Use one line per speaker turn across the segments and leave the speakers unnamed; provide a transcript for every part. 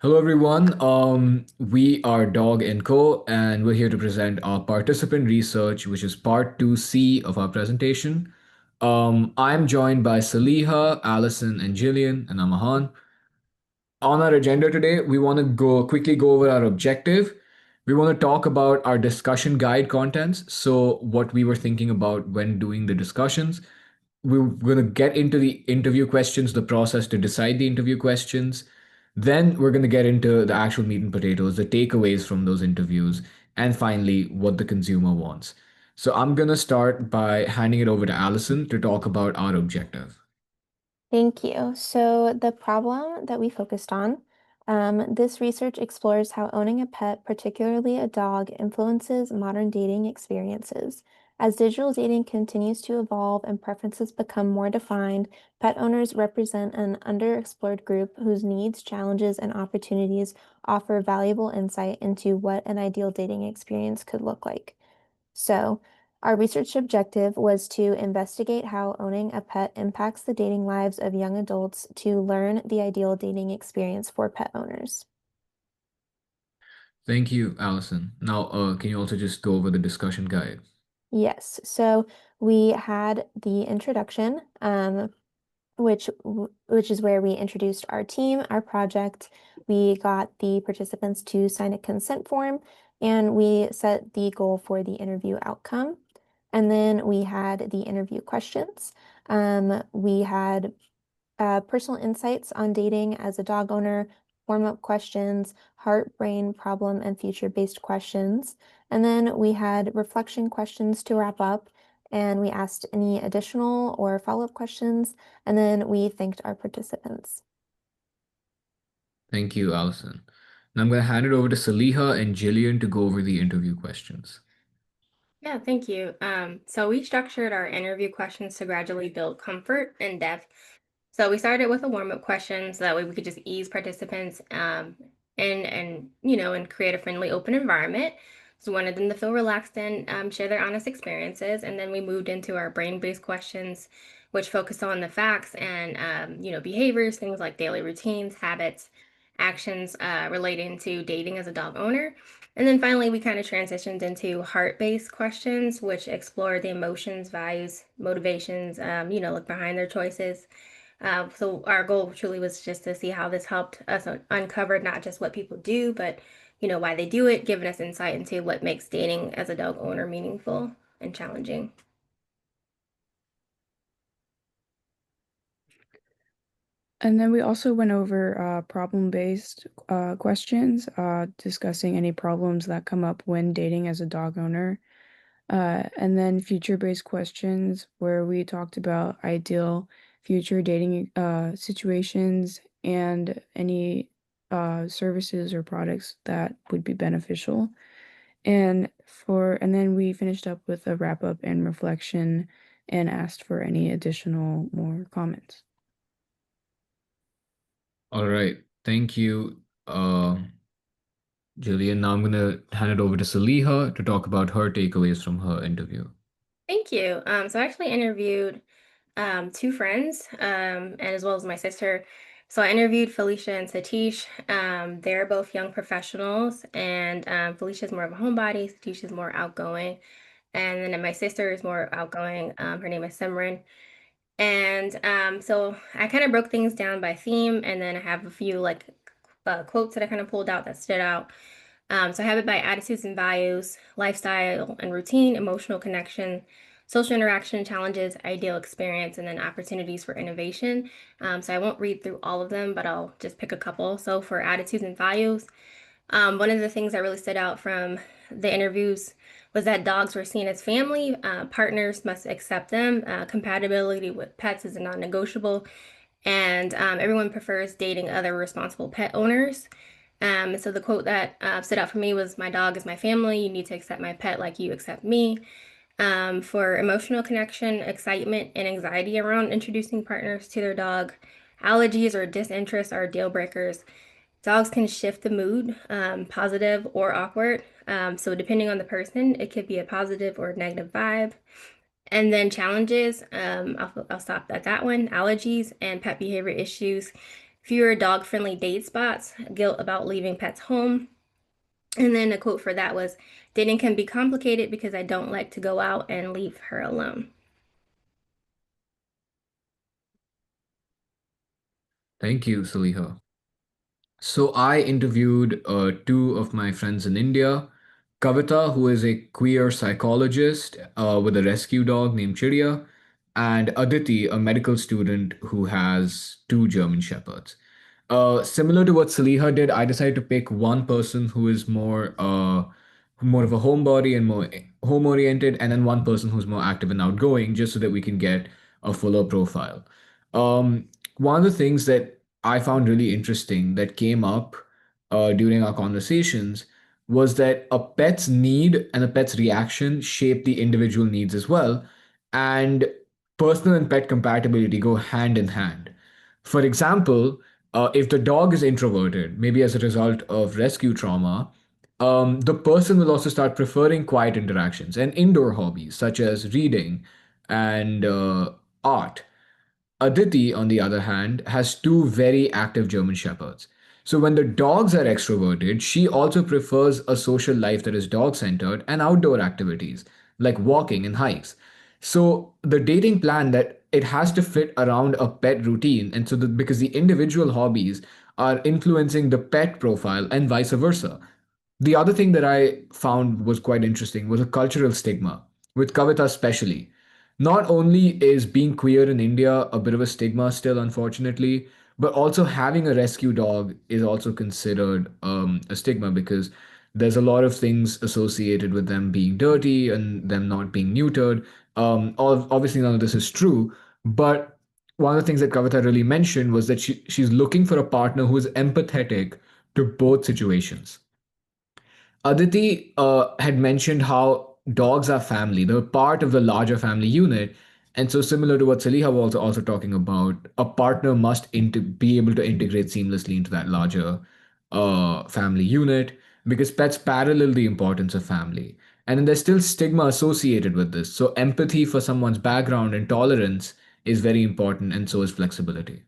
Hello, everyone. We are Dog and Co, and we're here to present our participant research, which is part 2C of our presentation. I'm joined by Saliha, Allison, and Jillian, and I'm Ahan. On our agenda today, we want to go quickly go over our objective. We want to talk about our discussion guide contents. So, what we were thinking about when doing the discussions. We're going to get into the interview questions, the process to decide the interview questions. Then we're going to get into the actual meat and potatoes, the takeaways from those interviews, and finally, what the consumer wants. So I'm going to start by handing it over to Allison to talk about our objective.
Thank you. So, the problem that we focused on, this research explores how owning a pet, particularly a dog, influences modern dating experiences. As digital dating continues to evolve and preferences become more defined, pet owners represent an underexplored group whose needs, challenges, and opportunities offer valuable insight into what an ideal dating experience could look like. So, our research objective was to investigate how owning a pet impacts the dating lives of young adults to learn the ideal dating experience for pet owners.
Thank you, Allison. Now, can you also just go over the discussion guide?
Yes, so we had the introduction, which is where we introduced our team, our project. We got the participants to sign a consent form, and we set the goal for the interview outcome. And then we had the interview questions. We had personal insights on dating as a dog owner, warm-up questions, heart, brain, problem, and future-based questions. And then we had reflection questions to wrap up, and we asked any additional or follow-up questions, and then we thanked our participants.
Thank you, Allison. Now I'm going to hand it over to Saliha and Jillian to go over the interview questions.
Yeah, thank you. So we structured our interview questions to gradually build comfort and depth. So we started with a warm-up question so that way we could just ease participants and create a friendly, open environment. So we wanted them to feel relaxed and share their honest experiences. And then we moved into our brain-based questions, which focused on the facts and behaviors, things like daily routines, habits, actions relating to dating as a dog owner. And then finally, we kind of transitioned into heart-based questions, which explore the emotions, values, motivations, look behind their choices. So our goal truly was just to see how this helped us uncover not just what people do, but why they do it, giving us insight into what makes dating as a dog owner meaningful and challenging.
And then we also went over problem-based questions, discussing any problems that come up when dating as a dog owner. And then future-based questions where we talked about ideal future dating situations and any services or products that would be beneficial. And then we finished up with a wrap-up and reflection and asked for any additional more comments.
All right. Thank you, Jillian. Now I'm going to hand it over to Saliha to talk about her takeaways from her interview.
Thank you. So I actually interviewed two friends, and as well as my sister. So I interviewed Felicia and Satish. They're both young professionals, and Felicia is more of a homebody. Satish is more outgoing, and then my sister is more outgoing. Her name is Simran. And so I kind of broke things down by theme, and then I have a few like quotes that I kind of pulled out that stood out. So I have it by attitudes and values, lifestyle and routine, emotional connection, social interaction, challenges, ideal experience, and then opportunities for innovation. So I won't read through all of them, but I'll just pick a couple. So for attitudes and values, one of the things that really stood out from the interviews was that dogs were seen as family. Partners must accept them. Compatibility with pets is a non-negotiable, and everyone prefers dating other responsible pet owners. So the quote that stood out for me was, "My dog is my family. You need to accept my pet like you accept me." For emotional connection, excitement, and anxiety around introducing partners to their dog, allergies or disinterest are deal breakers. Dogs can shift the mood, positive or awkward. So depending on the person, it could be a positive or negative vibe. And then challenges, I'll stop at that one. Allergies and pet behavior issues. fewer dog-friendly date spots, guilt about leaving pets home. And then a quote for that was, dating can be complicated because I don't like to go out and leave her alone.
Thank you, Saliha. So I interviewed two of my friends in India. Kavita, who is a queer psychologist with a rescue dog named Chidia, and Aditi, a medical student who has two German Shepherds. Similar to what Saliha did, I decided to pick one person who is more of a homebody and more home oriented, and then one person who's more active and outgoing, just so that we can get a fuller profile. Um, One of the things that I found really interesting that came up during our conversations was that a pet's need and a pet's reaction shape the individual needs as well. And personal and pet compatibility go hand in hand. For example, if the dog is introverted, maybe as a result of rescue trauma, the person will also start preferring quiet interactions and indoor hobbies such as reading and art. Aditi, on the other hand, has two very active German Shepherds. So when the dogs are extroverted, she also prefers a social life that is dog centered and outdoor activities like walking and hikes. So the dating plan that it has to fit around a pet routine, and so that because the individual hobbies are influencing the pet profile and vice versa. The other thing that I found was quite interesting was a cultural stigma, with Kavita especially. Not only is being queer in India a bit of a stigma still, unfortunately, but also having a rescue dog is also considered a stigma because there's a lot of things associated with them being dirty and them not being neutered. Obviously, none of this is true, but one of the things that Kavita really mentioned was that she's looking for a partner who is empathetic to both situations. Aditi had mentioned how dogs are family, they're part of the larger family unit. And so, similar to what Saliha was also talking about, a partner must be able to integrate seamlessly into that larger family unit because pets parallel the importance of family. And then there's still stigma associated with this. So, empathy for someone's background and tolerance is very important, and so is flexibility.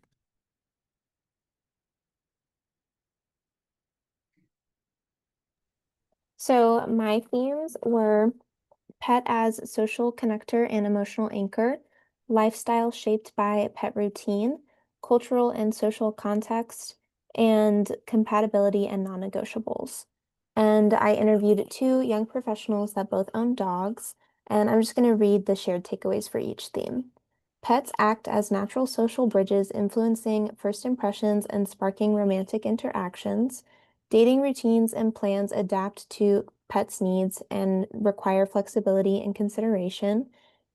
So my themes were pet as social connector and emotional anchor, lifestyle shaped by pet routine, cultural and social context, and compatibility and non-negotiables. And I interviewed two young professionals that both own dogs, and I'm just going to read the shared takeaways for each theme. Pets act as natural social bridges, influencing first impressions and sparking romantic interactions. Dating routines and plans adapt to pets' needs and require flexibility and consideration.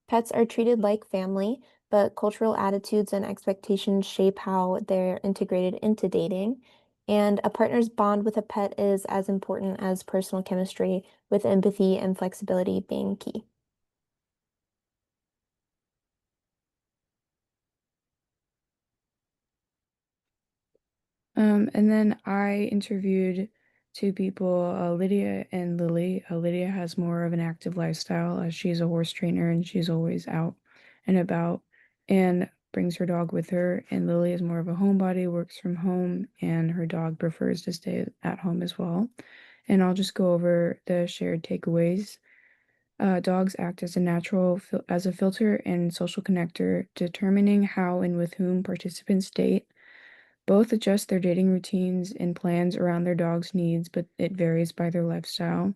Pets are treated like family, but cultural attitudes and expectations shape how they're integrated into dating. And a partner's bond with a pet is as important as personal chemistry, with empathy and flexibility being key.
And then I interviewed two people, Lydia and Lily. Lydia has more of an active lifestyle as she's a horse trainer and she's always out and about and brings her dog with her. And Lily is more of a homebody, works from home, and her dog prefers to stay at home as well. And I'll just go over the shared takeaways. Dogs act as a as a filter and social connector, determining how and with whom participants date. Both adjust their dating routines and plans around their dog's needs, but it varies by their lifestyle.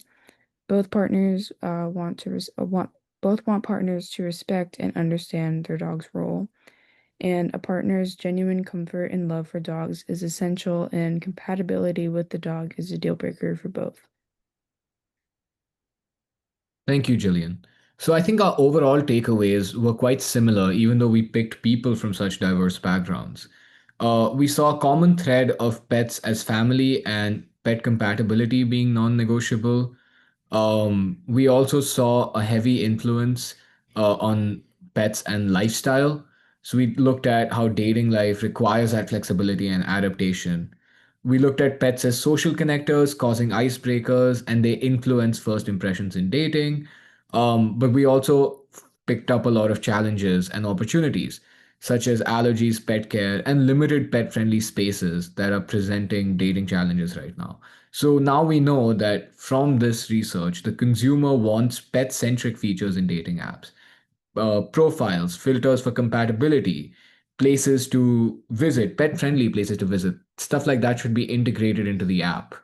Both partners both want partners to respect and understand their dog's role. And a partner's genuine comfort and love for dogs is essential, and compatibility with the dog is a deal breaker for both.
Thank you, Jillian. So I think our overall takeaways were quite similar, even though we picked people from such diverse backgrounds. We saw a common thread of pets as family and pet compatibility being non negotiable. We also saw a heavy influence on pets and lifestyle. So we looked at how dating life requires that flexibility and adaptation. We looked at pets as social connectors, causing icebreakers, and they influence first impressions in dating. But we also picked up a lot of challenges and opportunities. such as allergies, pet care, and limited pet friendly spaces that are presenting dating challenges right now. So now we know that from this research, the consumer wants pet centric features in dating apps, profiles, filters for compatibility, places to visit, pet friendly places to visit. Stuff like that should be integrated into the app.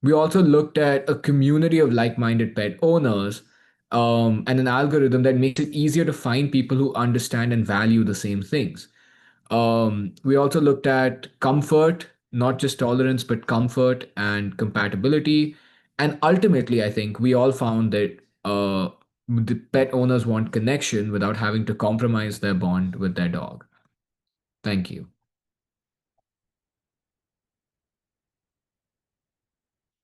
We also looked at a community of like minded pet owners, and an algorithm that makes it easier to find people who understand and value the same things. We also looked at comfort, not just tolerance, but comfort and compatibility. And ultimately, I think we all found that the pet owners want connection without having to compromise their bond with their dog. Thank you.